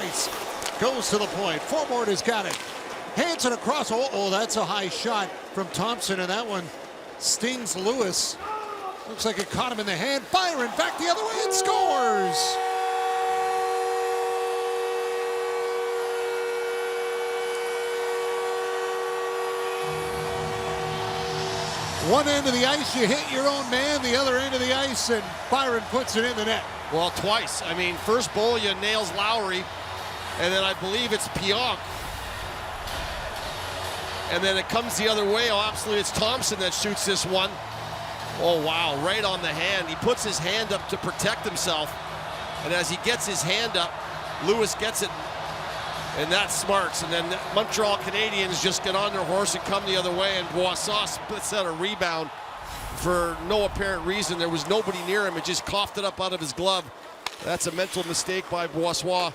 Price goes to the point. Forward has got it. Hands it across. Oh, that's a high shot from Thompson, and that one stings Lewis. Looks like it caught him in the hand. Byron back the other way and scores. One end of the ice, you hit your own man. The other end of the ice, and Byron puts it in the net. Well, twice. I mean, first Bolya nails Lowry, and then I believe it's Pionk. And then it comes the other way. Oh, absolutely, it's Thompson that shoots this one. Oh, wow, right on the hand. He puts his hand up to protect himself. And as he gets his hand up, Lewis gets it. And that's smarts. And then the Montreal Canadiens just get on their horse and come the other way. And Brossoit splits out a rebound for no apparent reason. There was nobody near him. It just coughed it up out of his glove. That's a mental mistake by Brossoit.